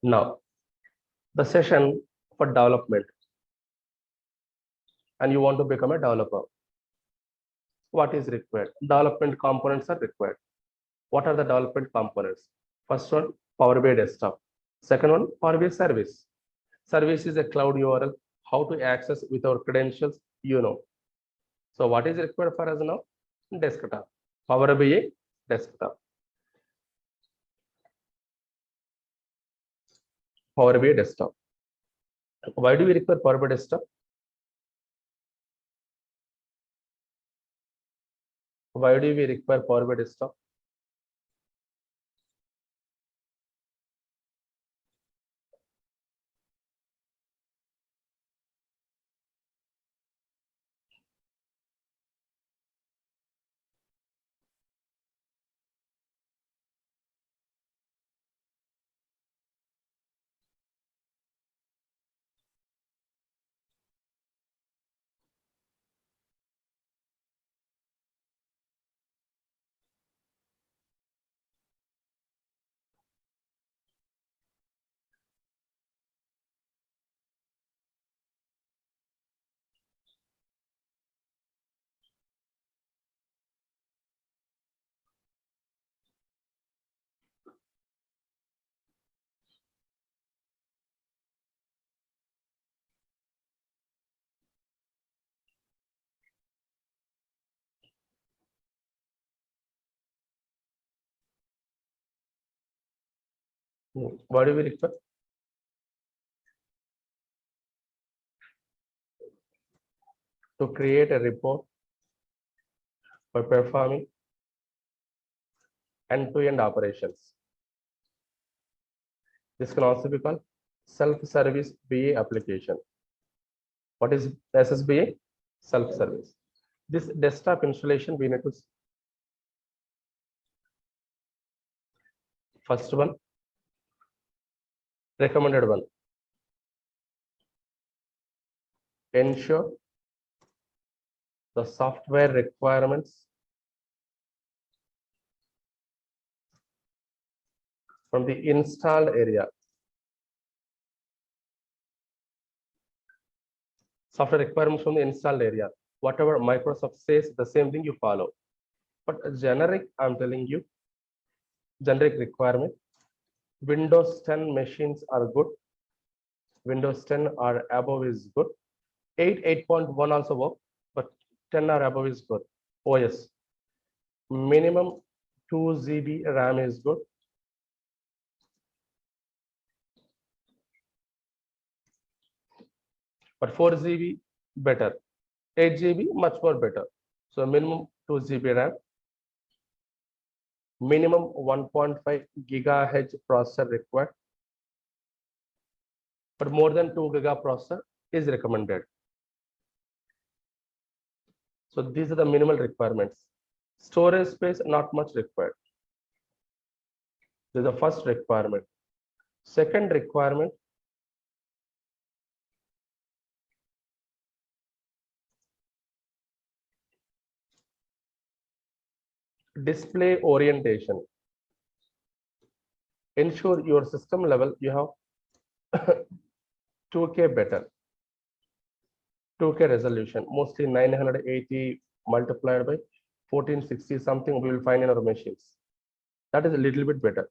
Now, the session for development, and you want to become a developer. What is required? Development components are required. What are the development components? First one, Power BI desktop. Second one, Power BI service. Service is a cloud URL. How to access with our credentials, you know. So what is required for us now? Desktop. Power BI desktop. Power BI desktop. Why do we require Power BI desktop? Why do we require Power BI desktop? Why do we require? To create a report by performing end-to-end operations. This can also be called self-service BA application. What is SSBA? Self-service. This desktop installation we need to first one, recommended one. Ensure the software requirements from the installed area. Software requirements from the installed area. Whatever Microsoft says, the same thing you follow. But generic, I'm telling you, generic requirement. Windows 10 machines are good. Windows 10 or above is good. 8.1 also work, but 10 or above is good. OS. Minimum 2 GB RAM is good. But 4 GB better. 8 GB much more better. So minimum 2 GB RAM. Minimum 1.5 gigahertz processor required. But more than 2 giga processor is recommended. So these are the minimal requirements. Storage space not much required. This is the first requirement. Second requirement, display orientation. Ensure your system level you have 2K better. 2K resolution, mostly 980 multiplied by 1460 something we will find in our machines. That is a little bit better.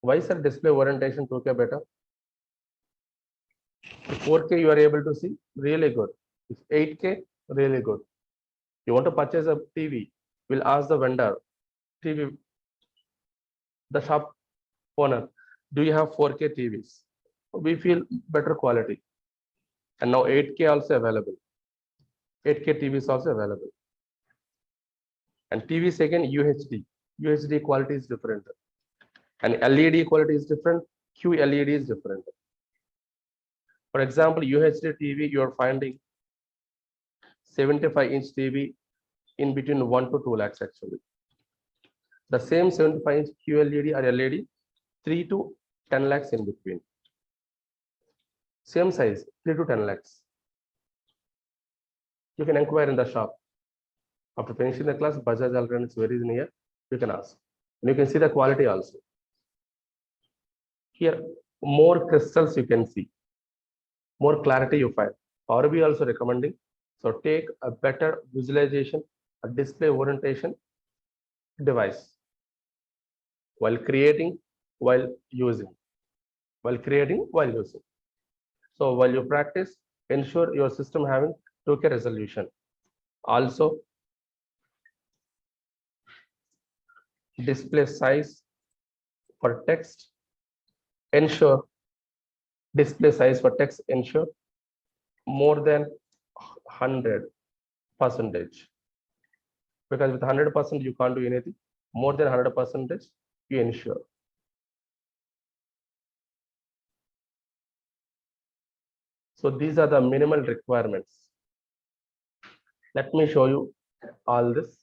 Why is display orientation 2K better? If 4K you are able to see, really good. If 8K, really good. You want to purchase a TV, we'll ask the vendor, TV, the shop owner, do you have 4K TVs? We feel better quality. And now 8K also available. 8K TV is also available. And TV second UHD. UHD quality is different. And LED quality is different. QLED is different. For example, UHD TV, you are finding 75-inch TV in between 1 to 2 lakhs actually. The same 75-inch QLED or LED, 3 to 10 lakhs in between. Same size, 3 to 10 lakhs. You can inquire in the shop. After finishing the class, Bajaj Alran is very near. You can ask. And you can see the quality also. Here, more crystals you can see, more clarity you find. Power BI also recommending. So take a better visualization, a display orientation device while creating, while using, while creating, while using. So while you practice, ensure your system having 2K resolution. Also, display size for text, ensure display size for text, ensure more than 100%, because with 100% you can't do anything. More than 100% you ensure. So these are the minimal requirements. Let me show you all this.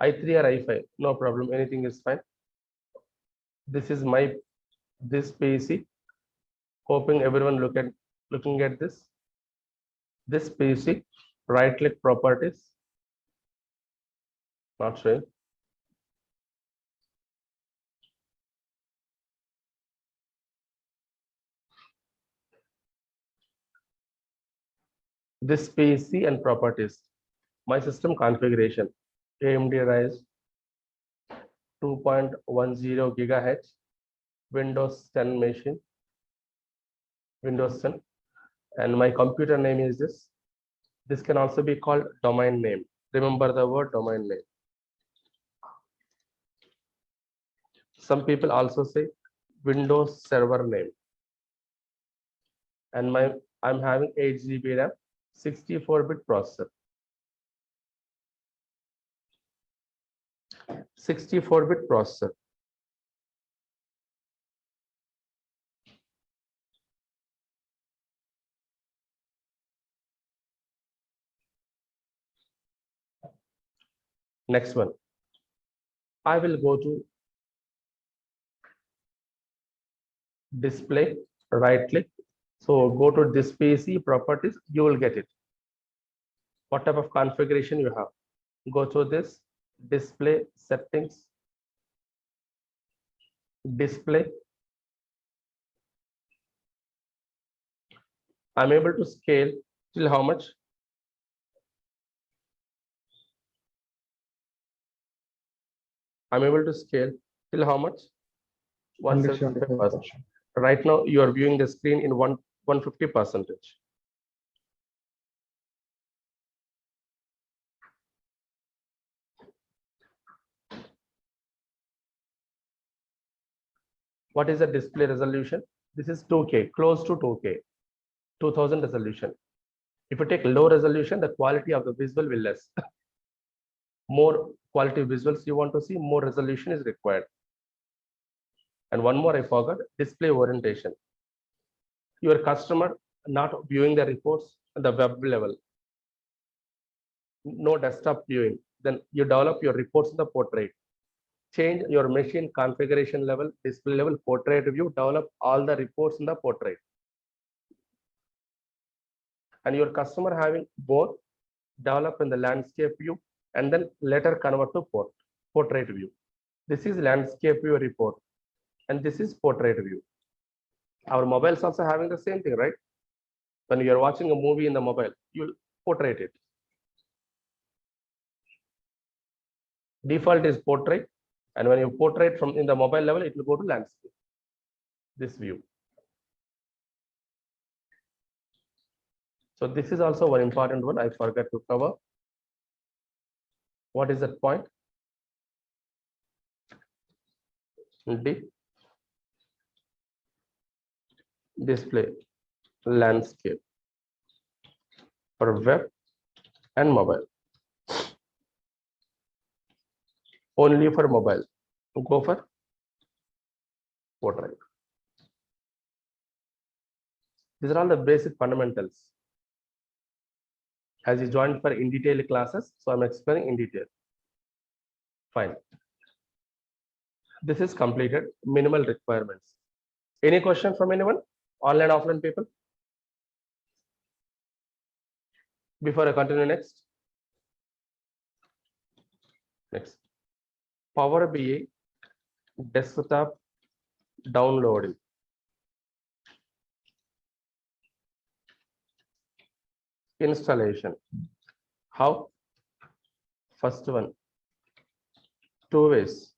I3 or I5, no problem, anything is fine. This is this PC. Hoping everyone looking at this. This PC, right click properties, not showing. This PC and properties, my system configuration, AMD Ryzen 2.10 gigahertz, Windows 10 machine, Windows 10, and my computer name is this. This can also be called domain name. Remember the word domain name. Some people also say Windows server name. And I'm having 8 GB RAM, 64-bit processor. 64-bit processor. Next one. I will go to display, right click. So go to this PC properties, you will get it. What type of configuration you have? Go to this display settings, display. I'm able to scale till how much? I'm able to scale till how much? 175%. Right now, you are viewing the screen in 150%. What is the display resolution? This is 2K, close to 2K, 2000 resolution. If you take low resolution, the quality of the visual will less. More quality visuals you want to see, more resolution is required. And one more I forgot, display orientation. Your customer not viewing the reports at the web level, no desktop viewing, then you develop your reports in the portrait. Change your machine configuration level, display level, portrait view, develop all the reports in the portrait. And your customer having both, develop in the landscape view and then later convert to portrait view. This is landscape view report and this is portrait view. Our mobiles also having the same thing, right? When you are watching a movie in the mobile, you'll portrait it. Default is portrait, and when you portrait from in the mobile level, it will go to landscape. This view. So this is also one important one I forgot to cover. What is that point? D. Display landscape for web and mobile. Only for mobile. Go for portrait. These are all the basic fundamentals. As you joined for in detail classes, so I'm explaining in detail. Fine. This is completed. Minimal requirements. Any question from anyone? Online, offline people? Before I continue, next. Power BI desktop downloading. Installation. How? First one, two ways.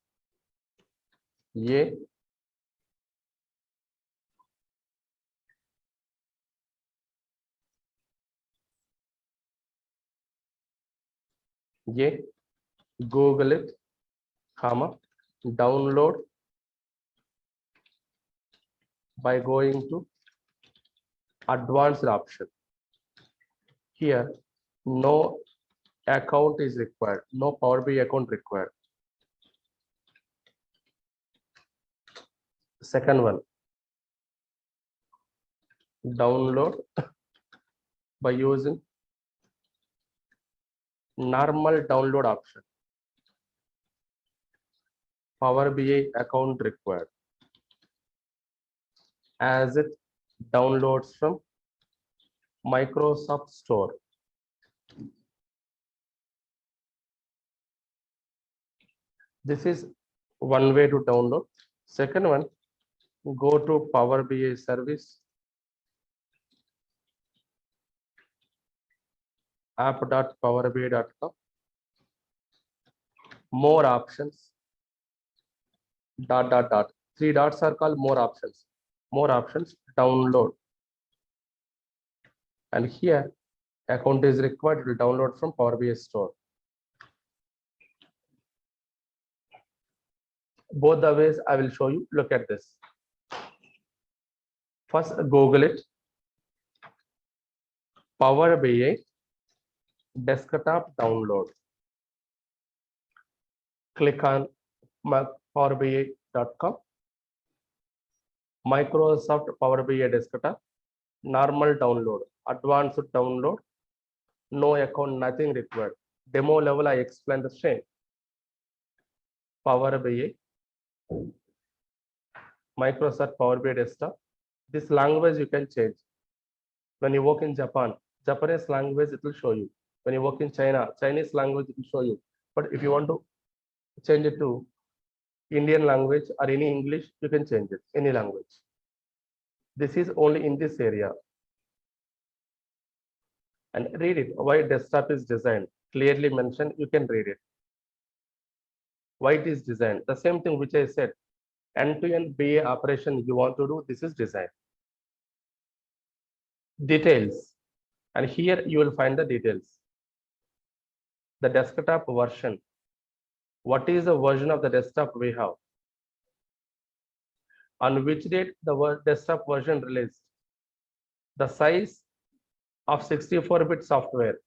A, Google it, comma, download by going to advanced option. Here, no account is required, no Power BI account required. Second one, download by using normal download option. Power BI account required, as it downloads from Microsoft Store. This is one way to download. Second one, go to Power BI service, app.powerbi.com, more options, ... Three dots are called more options. More options, download. And here, account is required, it will download from Power BI Store. Both the ways I will show you. Look at this. First, Google it. Power BI desktop download. Click on powerbi.com. Microsoft Power BI desktop. Normal download. Advanced download. No account, nothing required. Demo level, I explained the same. Power BI. Microsoft Power BI desktop. This language you can change. When you work in Japan, Japanese language it will show you. When you work in China, Chinese language it will show you. But if you want to change it to Indian language or any English, you can change it, any language. This is only in this area. And read it, why desktop is designed. Clearly mentioned, you can read it. Why it is designed. The same thing which I said, end-to-end BA operation you want to do, this is design. Details. And here you will find the details. The desktop version. What is the version of the desktop we have? On which date the desktop version released? The size of 64-bit software.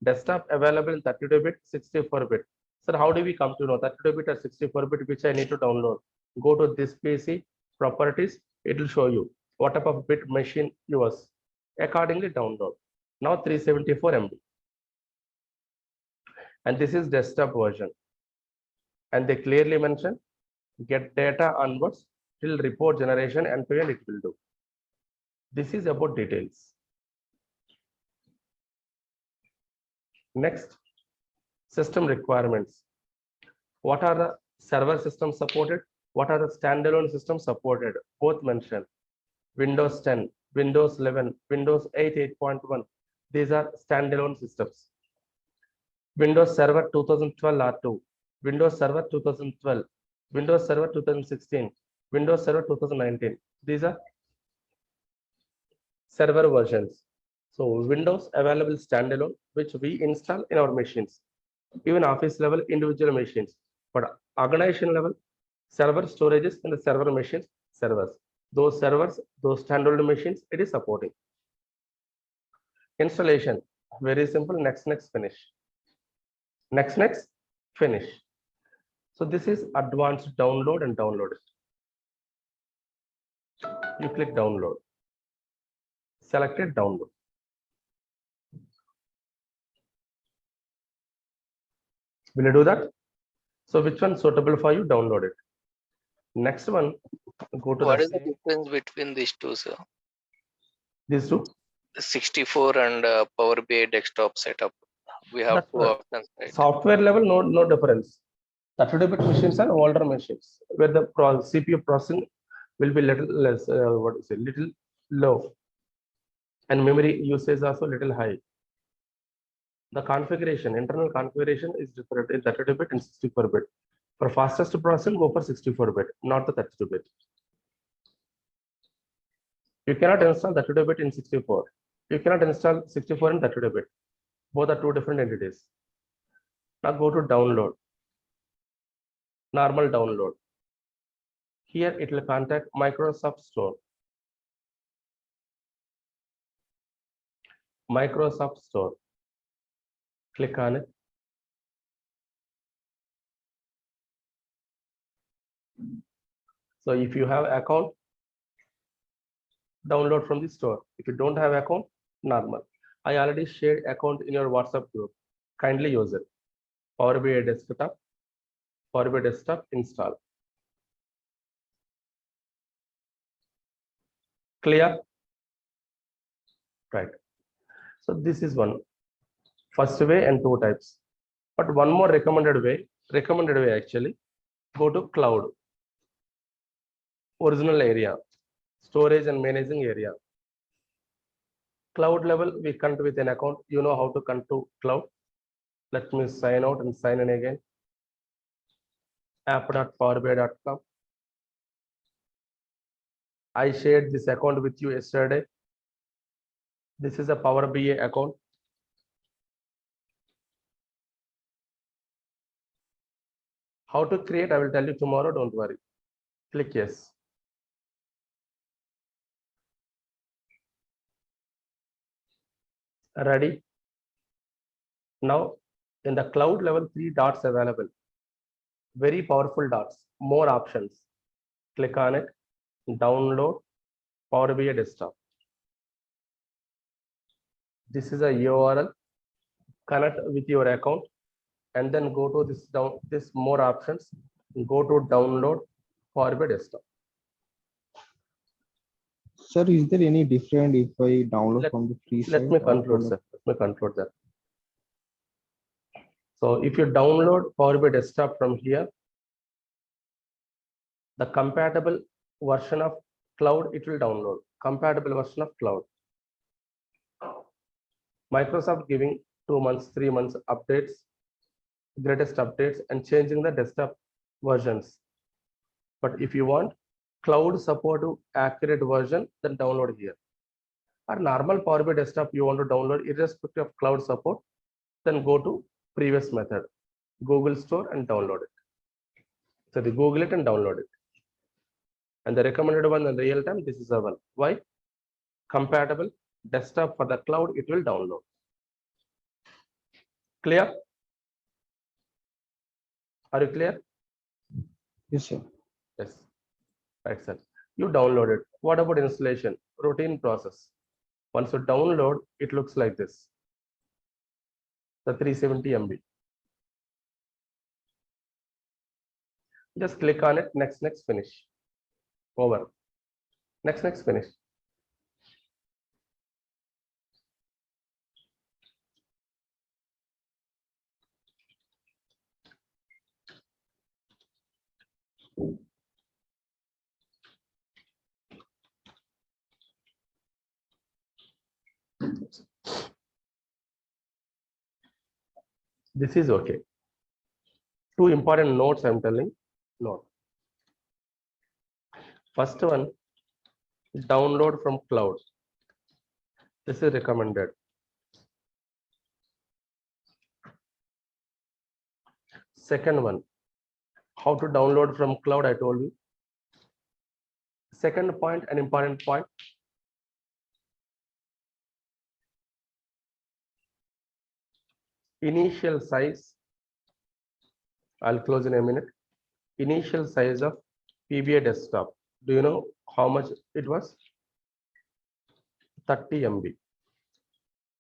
Desktop available in 32-bit, 64-bit. So how do we come to know 32-bit or 64-bit which I need to download? Go to this PC, properties, it will show you what type of bit machine yours. Accordingly download. Now 374 MB. And this is desktop version. And they clearly mention get data onwards till report generation and end it will do. This is about details. Next, system requirements. What are the server systems supported? What are the standalone systems supported? Both mentioned. Windows 10, Windows 11, Windows 8, 8.1. These are standalone systems. Windows Server 2012 R2, Windows Server 2012, Windows Server 2016, Windows Server 2019. These are server versions. So Windows available standalone, which we install in our machines. Even office level, individual machines. But organization level, server storages in the server machines, servers. Those servers, those standalone machines, it is supporting. Installation, very simple. Next, finish. Next, finish. So this is advanced download and download. You click download. Selected download. Will you do that? So which one suitable for you? Download it. Next one, go to what is the difference between these two, sir? These two? 64 and Power BI desktop setup. We have That's two right. options, right? Software level, no difference. 32-bit machines are older machines where the CPU processing will be little less, little low, and memory usage also little high. The configuration, internal configuration is different in 32-bit and 64-bit. For fastest processing, go for 64-bit, not the 32-bit. You cannot install 32-bit in 64. You cannot install 64 in 32-bit. Both are two different entities. Now go to download. Normal download. Here it will contact Microsoft Store. Microsoft Store. Click on it. So if you have account, download from the store. If you don't have account, normal. I already shared account in your WhatsApp group. Kindly use it. Power BI desktop. Power BI desktop install. Clear? Right. So this is one. First way and two types. But one more recommended way actually, go to cloud. Original area. Storage and managing area. Cloud level, we connect with an account. You know how to connect to cloud. Let me sign out and sign in again. app.powerbi.com. I shared this account with you yesterday. This is a Power BI account. How to create, I will tell you tomorrow, don't worry. Click yes. Ready? Now, in the cloud level, 3 dots available. Very powerful dots, more options. Click on it, download Power BI desktop. This is a URL. Connect with your account and then go to this more options. Go to download Power BI desktop. Sir, is there any different if I download from the free site? Let me conclude, sir. Let me conclude that. So if you download Power BI desktop from here, the compatible version of cloud, it will download. Compatible version of cloud. Microsoft giving 2 months, 3 months updates, greatest updates, and changing the desktop versions. But if you want cloud support to accurate version, then download here. Or normal Power BI desktop you want to download irrespective of cloud support, then go to previous method, Google Store, and download it. So they Google it and download it. And the recommended one in real time, this is the one. Why? Compatible desktop for the cloud, it will download. Clear? Are you clear? Yes, sir. Yes. Right, sir. You download it. What about installation? Routine process. Once you download, it looks like this. The 370 MB. Just click on it. Next, finish. Over. Next, finish. This is okay. 2 important notes I'm telling. Note. First one, download from cloud. This is recommended. Second one, how to download from cloud, I told you. Second point, an important point. Initial size, I'll close in a minute. Initial size of PBA desktop. Do you know how much it was? 30 MB.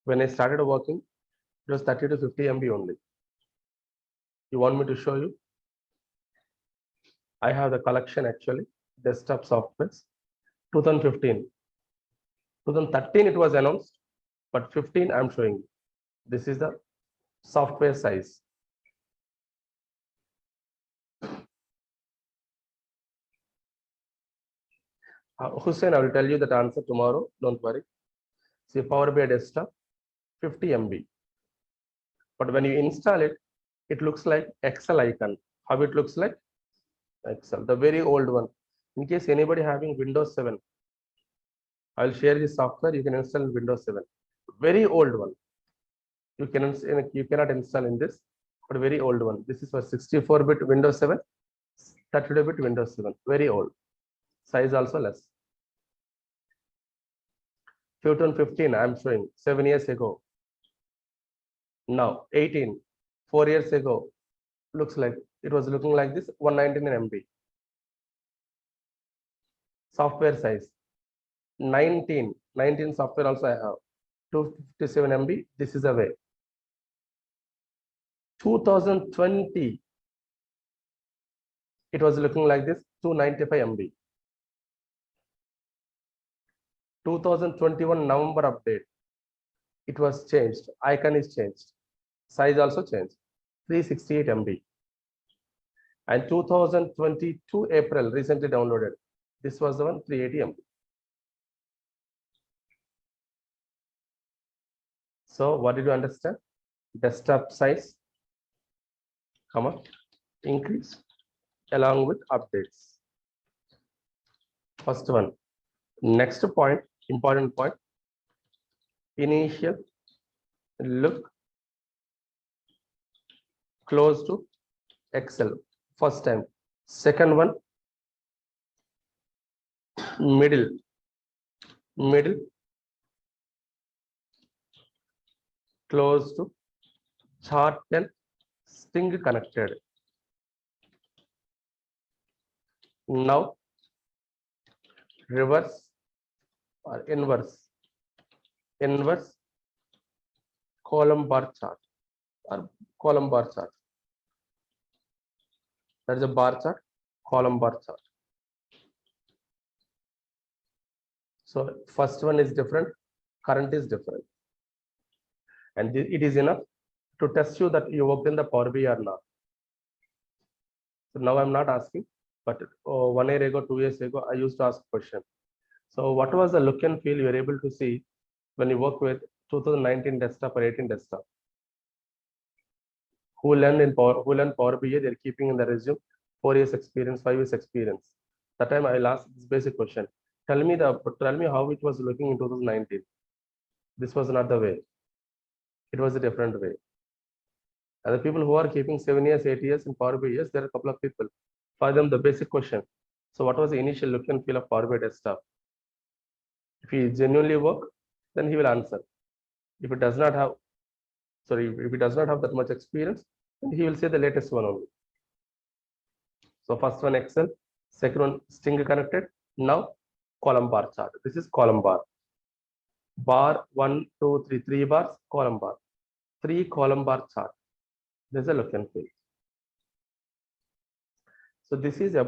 When I started working, it was 30 to 50 MB only. You want me to show you? I have the collection actually, desktop softwares. 2015. 2013 it was announced. but 15 I'm showing you. This is the software size. Hussein, I will tell you that answer tomorrow. Don't worry. See, Power BI desktop, 50 MB. But when you install it, it looks like Excel icon. How it looks like? Excel, the very old one. In case anybody having Windows 7, I'll share this software. You can install in Windows 7. Very old one. You cannot install in this, but very old one. This is for 64-bit Windows 7, 32-bit Windows 7. Very old. Size also less. 2015, I'm showing 7 years ago. Now 18, 4 years ago, looks like it was looking like this, 199 MB. Software size 19 software also I have 257 MB. This is away. 2020, it was looking like this, 295 MB. 2021 November update, it was changed. Icon is changed. Size also changed. 368 MB. And 2022 April, recently downloaded. This was the one, 380 MB. So what did you understand? Desktop size, increase along with updates. First one. Next point, important point. Initial look close to Excel. First time. Second one, middle close to chart and string connected. Now reverse or inverse column bar chart or column bar chart. That is a bar chart, column bar chart. So first one is different, current is different. And it is enough to test you that you worked in the Power BI or not. So now I'm not asking, but 1 year ago, 2 years ago, I used to ask a question. So what was the look and feel you were able to see when you work with 2019 desktop or 18 desktop? Who learned Power BI, they're keeping in the resume 4 years experience, 5 years experience. That time I'll ask this basic question. Tell me how it was looking in 2019. This was not the way. It was a different way. And the people who are keeping 7 years, 8 years in Power BI, yes, there are a couple of people. For them, the basic question. So what was the initial look and feel of Power BI desktop? If he genuinely work, then he will answer. If it does not have, if he does not have that much experience, then he will say the latest one only. So first one Excel, second one string connected. Now column bar chart. This is column bar. Bar 1, 2, 3, 3 bars, column bar. 3 column bar chart. There's a look and feel. So this is about